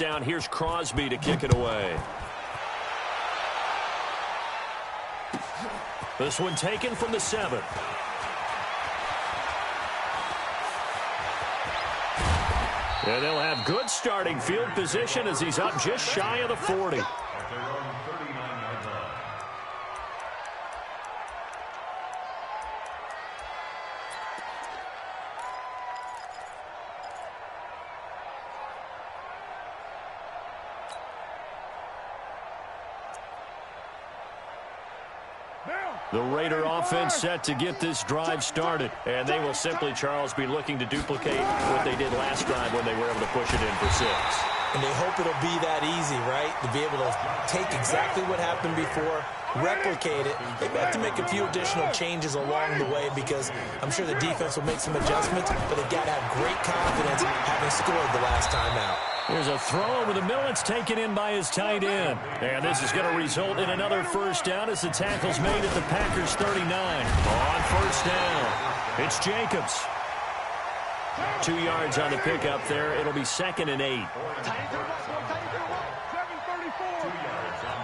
down. Here's Crosby to kick it away. This one taken from the 7. And they'll have good starting field position as he's up just shy of the 40. The Raider offense set to get this drive started. And they will simply, Charles, be looking to duplicate what they did last drive when they were able to push it in for 6. And they hope it'll be that easy, right? To be able to take exactly what happened before, replicate it. They have to make a few additional changes along the way because I'm sure the defense will make some adjustments, but they've got to have great confidence having scored the last time out. Here's a throw over the middle. It's taken in by his tight end. And this is going to result in another first down as the tackle's made at the Packers' 39. On first down, it's Jacobs. 2 yards on the pickup there. It'll be 2nd and 8. 2 yards on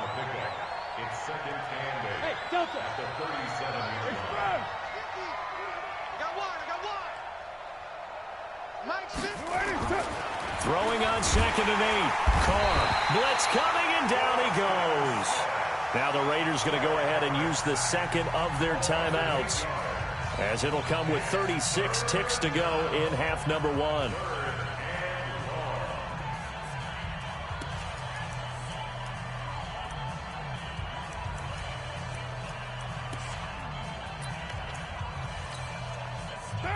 the pickup. It's 2nd and 8. Hey, Delta. At the 37-yard line. Throwing on 2nd and 8. Carr. Blitz coming, and down he goes. Now the Raiders going to go ahead and use the second of their timeouts, as it'll come with 36 ticks to go in half number 1.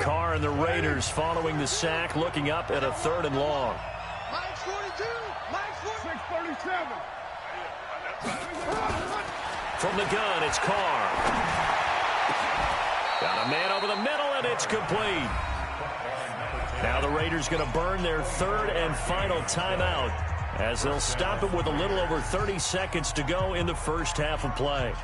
Carr and the Raiders following the sack, looking up at a 3rd and long. Mike's 42. Mike's 637. From the gun, it's Carr. Got a man over the middle, and it's complete. Now the Raiders going to burn their 3rd and final timeout, as they'll stop it with a little over 30 seconds to go in the first half of play.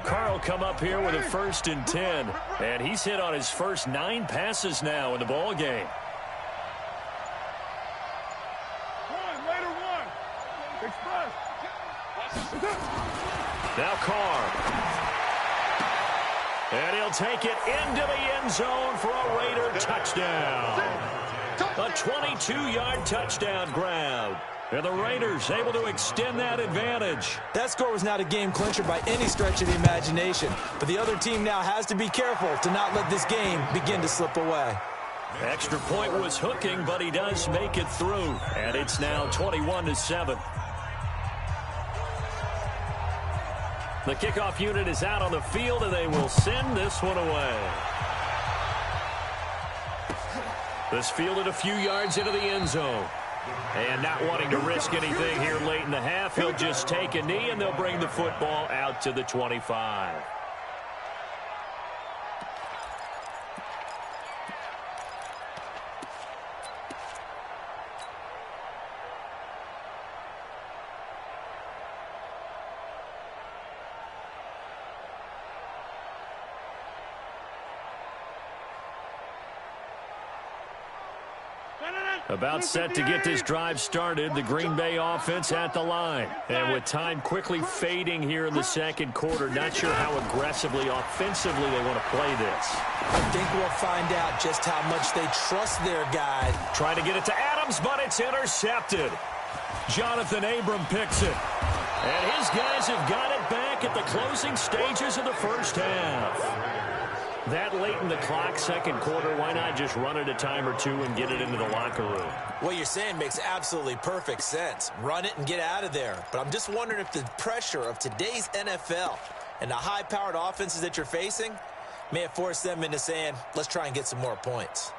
Carl come up here with a 1st and 10, and he's hit on his first 9 passes now in the ball game. Now Carr, and he'll take it into the end zone for a Raider touchdown. A 22-yard touchdown grab. And the Raiders able to extend that advantage. That score was not a game clincher by any stretch of the imagination. But the other team now has to be careful to not let this game begin to slip away. Extra point was hooking, but he does make it through. And it's now 21-7. The kickoff unit is out on the field, and they will send this one away. This fielded a few yards into the end zone. And not wanting to risk anything here late in the half, he'll just take a knee, and they'll bring the football out to the 25. About set to get this drive started, the Green Bay offense at the line. And with time quickly fading here in the second quarter, not sure how aggressively, offensively they want to play this. I think we'll find out just how much they trust their guy. Trying to get it to Adams, but it's intercepted. Jonathan Abram picks it. And his guys have got it back at the closing stages of the first half. That late in the clock, second quarter, why not just run it a time or two and get it into the locker room? What you're saying makes absolutely perfect sense. Run it and get out of there. But I'm just wondering if the pressure of today's NFL and the high-powered offenses that you're facing may have forced them into saying, let's try and get some more points.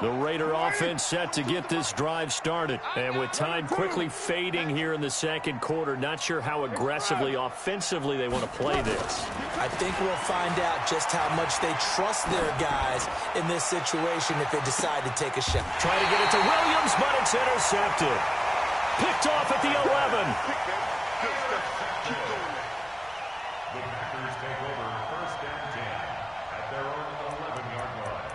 The Raider offense set to get this drive started. And with time quickly fading here in the second quarter, not sure how aggressively, offensively they want to play this. I think we'll find out just how much they trust their guys in this situation if they decide to take a shot. Try to get it to Williams, but it's intercepted. Picked off at the 11. The Packers take over first and 10 at their own 11-yard line.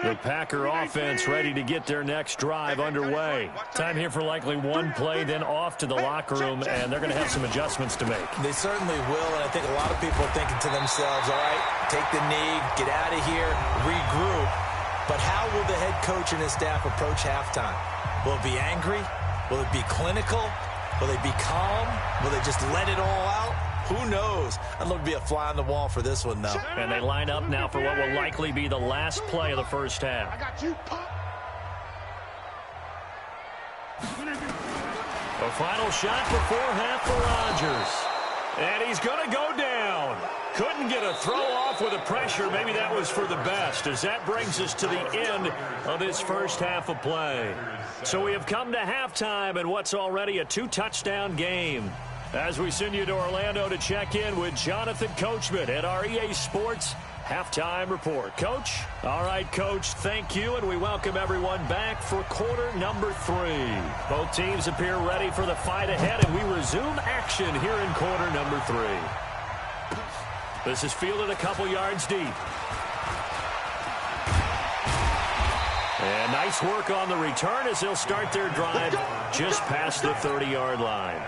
The Packer offense ready to get their next drive underway. Time here for likely one play, then off to the locker room, and they're going to have some adjustments to make. They certainly will, and I think a lot of people are thinking to themselves, all right, take the knee, get out of here, regroup. But how will the head coach and his staff approach halftime? Will it be angry? Will it be clinical? Will they be calm? Will they just let it all out? Who knows? I'd love to be a fly on the wall for this one, though. And they line up now for what will likely be the last play of the first half. I got you, Pop. A final shot before half for Rodgers. And he's going to go down. Couldn't get a throw off with the pressure. Maybe that was for the best, as that brings us to the end of this first half of play. So we have come to halftime in what's already a two-touchdown game. As we send you to Orlando to check in with Jonathan Coachman at our EA Sports Halftime Report. Coach? All right, Coach, thank you, and we welcome everyone back for quarter number 3. Both teams appear ready for the fight ahead, and we resume action here in quarter number 3. This is fielded a couple yards deep. And nice work on the return as they'll start their drive just past the 30-yard line.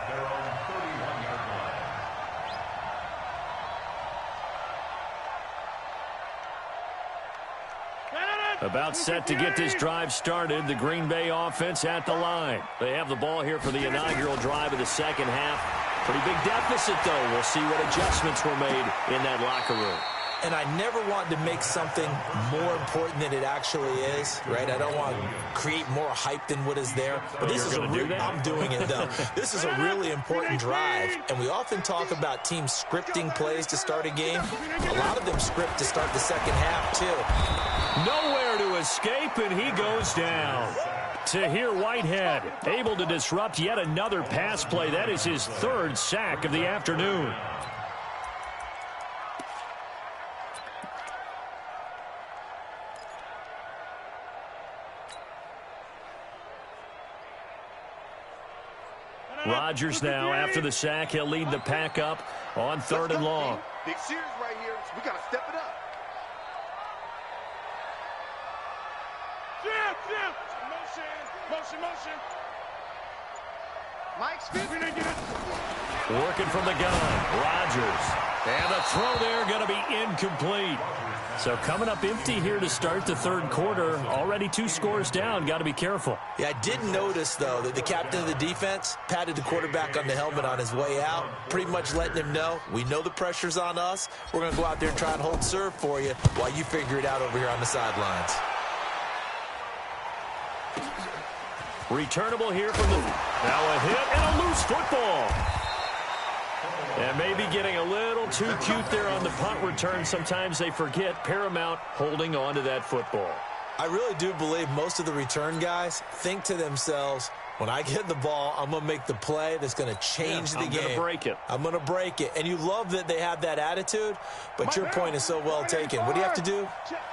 About set to get this drive started, the Green Bay offense at the line. They have the ball here for the inaugural drive of the second half. Pretty big deficit, though. We'll see what adjustments were made in that locker room. And I never want to make something more important than it actually is, right? I don't want to create more hype than what is there. But this is I'm doing it, though. This is a really important drive. And we often talk about teams scripting plays to start a game. A lot of them script to start the second half, too. Nowhere to escape, and he goes down. Tahir Whitehead able to disrupt yet another pass play. That is his third sack of the afternoon. Rodgers now, after the sack, he'll lead the pack up on 3rd and long. Big series right here. We got to step it up. Motion. Mike Smith. Working from the gun, Rodgers. And the throw there going to be incomplete. So coming up empty here to start the third quarter. Already 2 scores down. Got to be careful. Yeah, I did notice, though, that the captain of the defense patted the quarterback on the helmet on his way out, pretty much letting him know, we know the pressure's on us. We're going to go out there and try and hold serve for you while you figure it out over here on the sidelines. Returnable here from the... Now a hit and a loose football. And maybe getting a little too cute there on the punt return. Sometimes they forget Paramount holding on to that football. I really do believe most of the return guys think to themselves, when I get the ball, I'm going to make the play that's going to change the game. I'm going to break it. I'm going to break it. And you love that they have that attitude, but your point is so well taken. What do you have to do?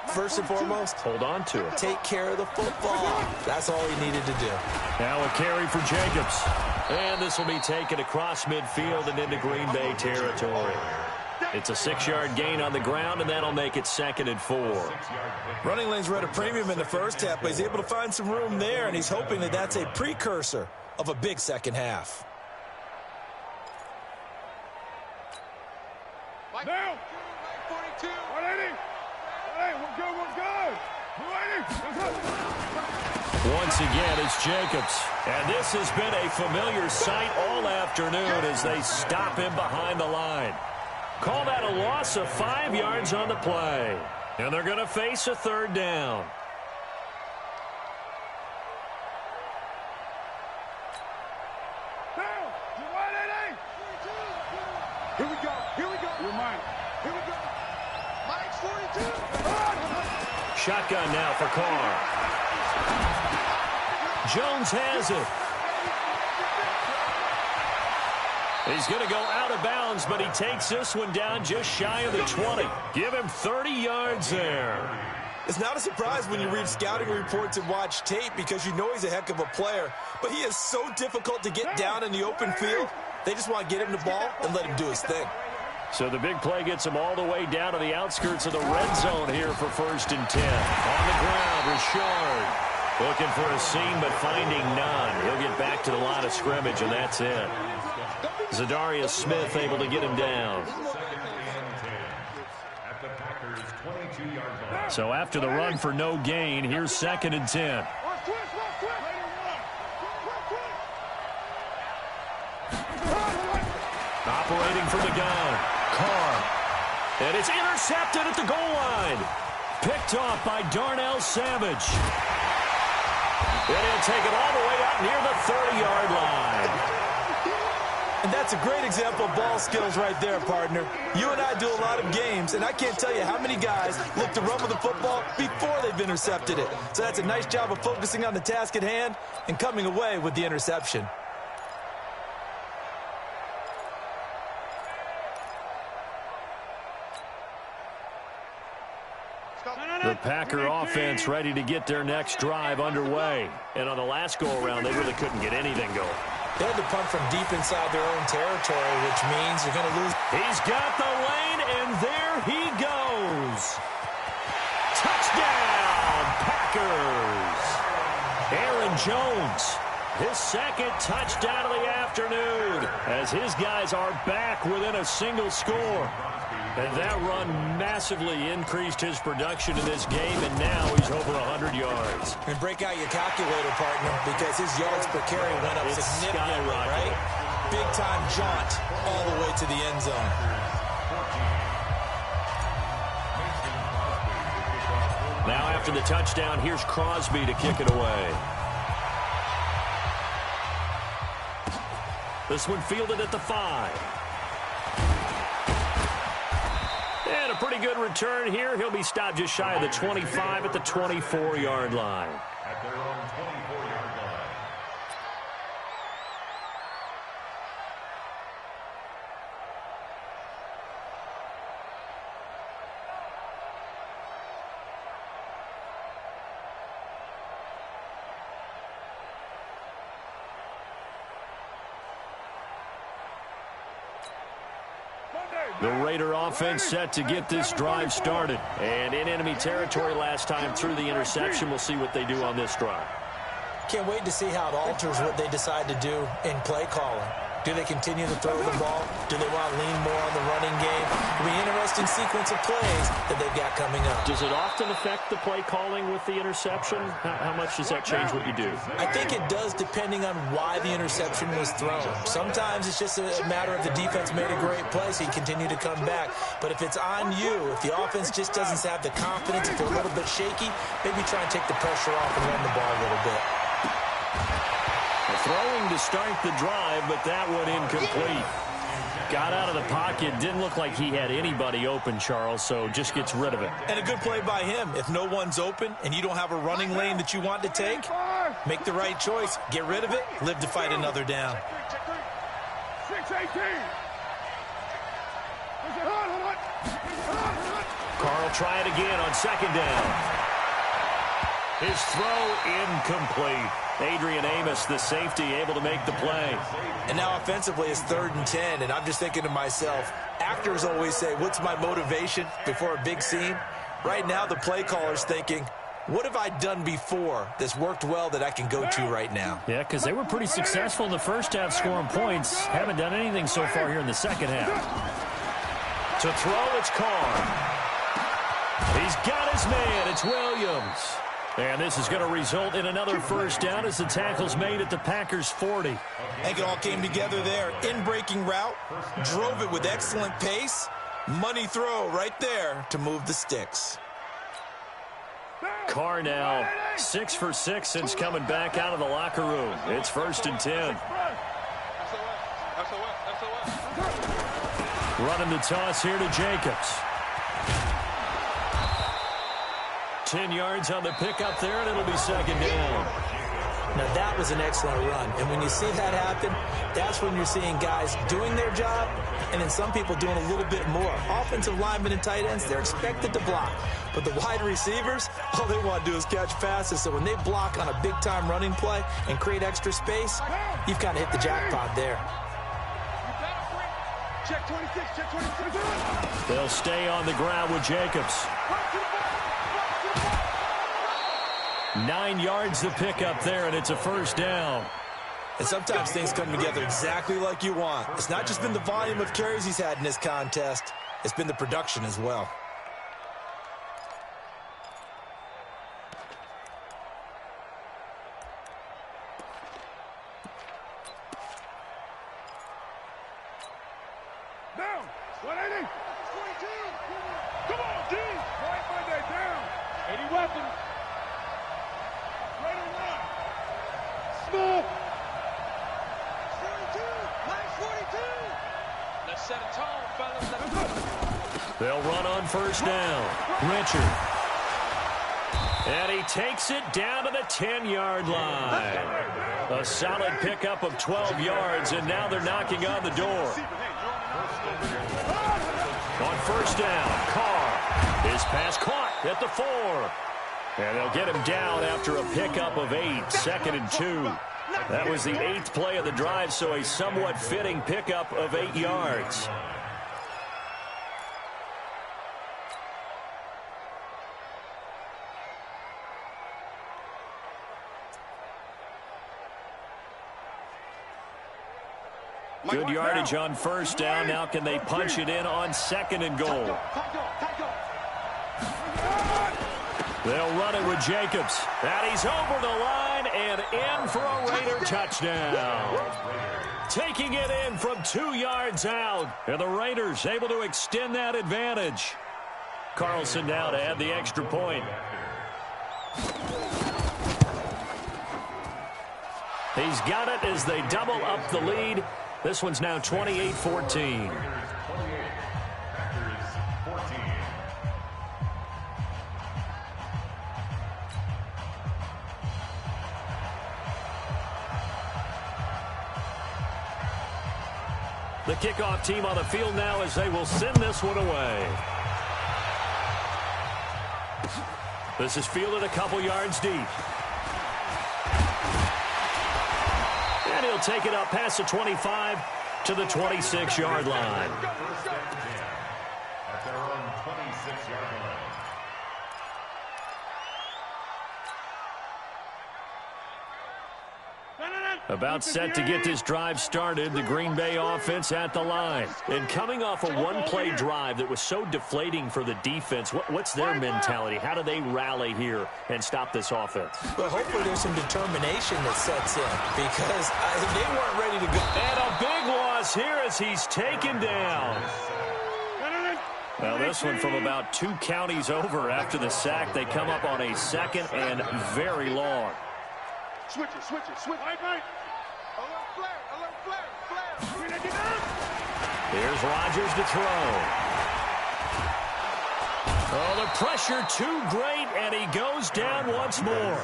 First and foremost, hold on to it. Take care of the football. That's all he needed to do. Now a carry for Jacobs. And this will be taken across midfield and into Green Bay territory. It's a 6-yard gain on the ground, and that'll make it 2nd and 4. Running lanes were at a premium in the first half, but he's able to find some room there, and he's hoping that that's a precursor of a big second half. Now, 42. 180. Hey, we're good. Once again, it's Jacobs. And this has been a familiar sight all afternoon as they stop him behind the line. Call that a loss of 5 yards on the play. And they're going to face a third down. Here we go. Here we go. You're mine. Here we go. Mike's 42. Shotgun now for Carr. Jones has it. He's going to go out of bounds, but he takes this one down just shy of the 20. Give him 30 yards there. It's not a surprise when you read scouting reports and watch tape because you know he's a heck of a player, but he is so difficult to get down in the open field. They just want to get him the ball and let him do his thing. So the big play gets him all the way down to the outskirts of the red zone here for 1st and 10. On the ground, Richard looking for a seam but finding none. He'll get back to the line of scrimmage, and that's it. Zadarius Smith able to get him down. So after the run for no gain, here's 2nd and 10. Operating from the gun, Carr. And it's intercepted at the goal line. Picked off by Darnell Savage. And he'll take it all the way up near the 30-yard line. And that's a great example of ball skills right there, partner. You and I do a lot of games, and I can't tell you how many guys look to run with the football before they've intercepted it. So that's a nice job of focusing on the task at hand and coming away with the interception. The Packer offense ready to get their next drive underway. And on the last go-around, they really couldn't get anything going. They had to punt from deep inside their own territory, which means you're going to lose. He's got the lane, and there he goes. Touchdown, Packers. Aaron Jones, his 2nd touchdown of the afternoon, as his guys are back within a single score. And that run massively increased his production in this game, and now he's over 100 yards. And break out your calculator, partner, because his yards per carry went up significantly, right? Big-time jaunt all the way to the end zone. Now after the touchdown, here's Crosby to kick it away. This one fielded at the 5. And a pretty good return here. He'll be stopped just shy of the 25 at the 24-yard line. At their own 24-yard line. The Raider offense set to get this drive started. And in enemy territory last time through the interception. We'll see what they do on this drive. Can't wait to see how it alters what they decide to do in play calling. Do they continue to throw the ball? Do they want to lean more on the running game? It'll be an interesting sequence of plays that they've got coming up. Does it often affect the play calling with the interception? How much does that change what you do? I think it does depending on why the interception was thrown. Sometimes it's just a matter of the defense made a great play, so you continue to come back. But if it's on you, if the offense just doesn't have the confidence, if they're a little bit shaky, maybe try and take the pressure off and run the ball a little bit. Throwing to start the drive, but that one incomplete. Got out of the pocket. Didn't look like he had anybody open, Charles, so just gets rid of it. And a good play by him. If no one's open and you don't have a running lane that you want to take, make the right choice. Get rid of it. Live to fight another down. 6-18. Carr will try it again on 2nd down. His throw incomplete. Adrian Amos, the safety, able to make the play. And now offensively it's 3rd and 10, and I'm just thinking to myself, actors always say, what's my motivation before a big scene? Right now the play caller's thinking, what have I done before that's worked well that I can go to right now? Yeah, because they were pretty successful in the first half scoring points. Haven't done anything so far here in the second half. To throw, it's Carr. He's got his man. It's Williams. And this is going to result in another first down as the tackle's made at the Packers' 40. I think it all came together there. In-breaking route, drove it with excellent pace, Money throw right there to move the sticks. Carr now 6 for 6 since coming back out of the locker room. It's 1st and 10. Running the toss here to Jacobs. 10 yards on the pickup there, and it'll be 2nd down. Now, that was an excellent run. And when you see that happen, that's when you're seeing guys doing their job and then some people doing a little bit more. Offensive linemen and tight ends, they're expected to block. But the wide receivers, all they want to do is catch passes. So when they block on a big-time running play and create extra space, you've kind of hit the jackpot there. Check 26, check 26. They'll stay on the ground with Jacobs. 9 yards to pick up there, and it's a 1st down. And sometimes things come together exactly like you want. It's not just been the volume of carries he's had in this contest. It's been the production as well. Down. 180. 22. Come on, D. Right Monday down. 80 weapons. Right on line. Smith. 42. Line 42. Let's set a tone, fellas. They'll run on 1st down. Richard. And he takes it down to the 10-yard line. A solid pickup of 12 yards, and now they're knocking on the door. On 1st down, Carr. His pass caught at the 4. And they'll get him down after a pickup of 8, 2nd and 2. That was the 8th play of the drive, so a somewhat fitting pickup of 8 yards. Good yardage on 1st down. Now can they punch it in on 2nd and goal? They'll run it with Jacobs. And he's over the line and in for a Raider touchdown. Taking it in from 2 yards out. And the Raiders able to extend that advantage. Carlson now to add the extra point. He's got it as they double up the lead. This one's now 28-14. The kickoff team on the field now as they will send this one away. This is fielded a couple yards deep. And he'll take it up past the 25 to the 26-yard line. At their own 26-yard line. About set to get this drive started, the Green Bay offense at the line. And coming off a one-play drive that was so deflating for the defense, what's their mentality? How do they rally here and stop this offense? Well, hopefully there's some determination that sets in because they weren't ready to go. And a big loss here as he's taken down. Well, this one from about 2 counties over after the sack. They come up on a 2nd and very long. Switch it, switch it, switch it. Right. Alert flare. Here's Rodgers to throw. Oh, the pressure too great, and he goes down once more.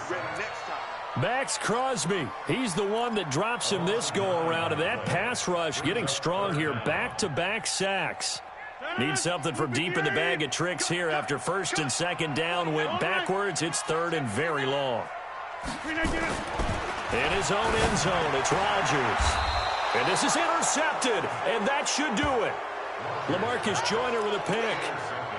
Max Crosby, he's the one that drops him this go-around, and that pass rush getting strong here. Back-to-back sacks. Need something from deep in the bag of tricks here after 1st and 2nd down went backwards. It's 3rd and very long. In his own end zone, it's Rodgers. And this is intercepted, and that should do it. LaMarcus Joyner with a pick.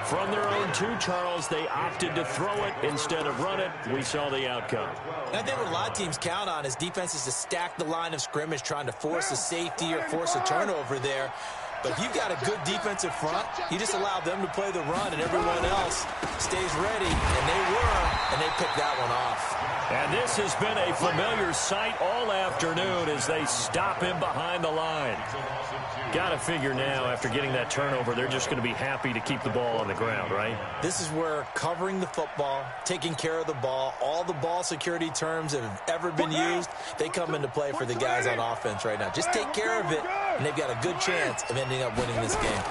From their own 2, Charles, they opted to throw it instead of run it. We saw the outcome. And I think what a lot of teams count on is defenses to stack the line of scrimmage, trying to force a safety or force a turnover there. But if you've got a good defensive front, you just allow them to play the run, and everyone else stays ready, and they picked that one off. And this has been a familiar sight all afternoon as they stop him behind the line. Got to figure now, after getting that turnover, they're just going to be happy to keep the ball on the ground, right? This is where covering the football, taking care of the ball, all the ball security terms that have ever been used, they come into play for the guys on offense right now. Just take care of it, and they've got a good chance of ending up winning this game.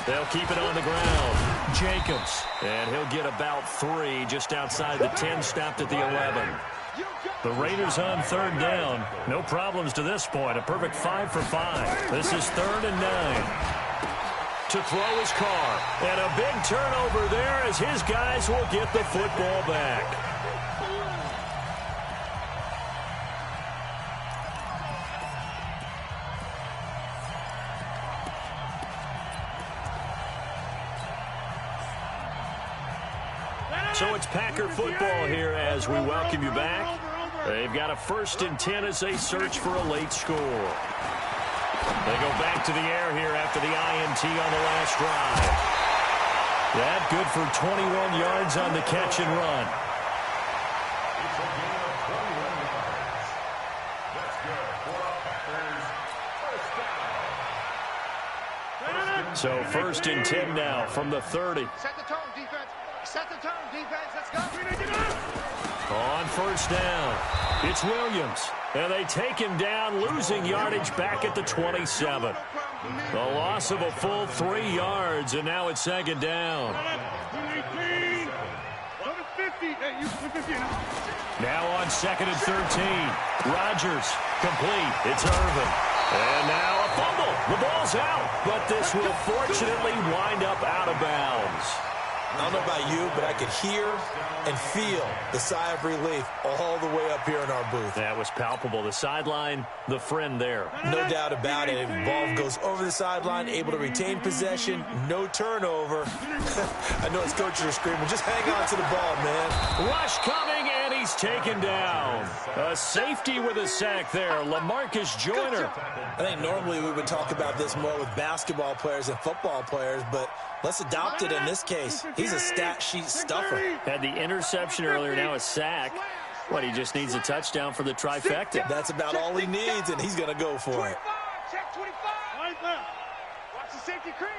They'll keep it on the ground. Jacobs, and he'll get about 3 just outside the 10, stopped at the 11. The Raiders on 3rd down. No problems to this point. A perfect 5 for 5. This is 3rd and 9. To throw his Carr. And a big turnover there as his guys will get the football back. So it's Packer football here as we welcome you back. They've got a 1st and 10 as they search for a late score. They go back to the air here after the INT on the last drive. That good for 21 yards on the catch and run. It's a gain of 21 yards. That's good for a Packers first down. So 1st and 10 now from the 30. Set the tone, defense. Set the tone, defense. Let's go. On 1st down, it's Williams. And they take him down, losing yardage back at the 27. The loss of a full 3 yards, and now it's 2nd down. Now on 2nd and 13. Rodgers, complete. It's Irvin. And now a fumble. The ball's out, but this will fortunately wind up out of bounds. I don't know about you, but I could hear and feel the sigh of relief all the way up here in our booth. That was palpable. The sideline, the friend there. No doubt about it. The ball goes over the sideline, able to retain possession, no turnover. I know his coaches are screaming, just hang on to the ball, man. Rush coming, and he's taken down. A safety with a sack there, LaMarcus Joyner. I think normally we would talk about this more with basketball players and football players, but let's adopt it in this case. He's a stat sheet stuffer. Had the interception earlier, now a sack. What, he just needs a touchdown for the trifecta. That's about all he needs, and he's going to go for it. Check 25. Right left. Watch the safety creep.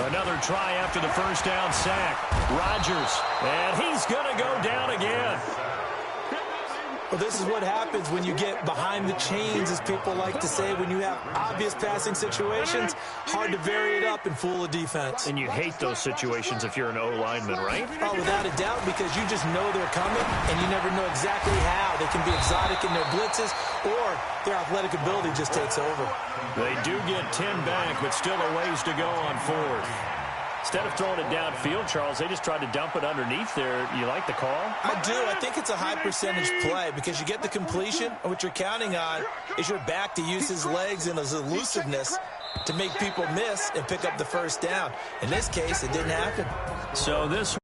Another try after the 1st down sack. Rodgers, and he's going to go down again. Well, this is what happens when you get behind the chains, as people like to say. When you have obvious passing situations, hard to vary it up and fool a defense. And you hate those situations if you're an O-lineman, right? Oh, without a doubt, because you just know they're coming, and you never know exactly how. They can be exotic in their blitzes, or their athletic ability just takes over. They do get 10 back, but still a ways to go on 4th. Instead of throwing it downfield, Charles, they just tried to dump it underneath there. You like the call? I do. I think it's a high percentage play because you get the completion, and what you're counting on is your back to use his legs and his elusiveness to make people miss and pick up the 1st down. In this case, it didn't happen. So this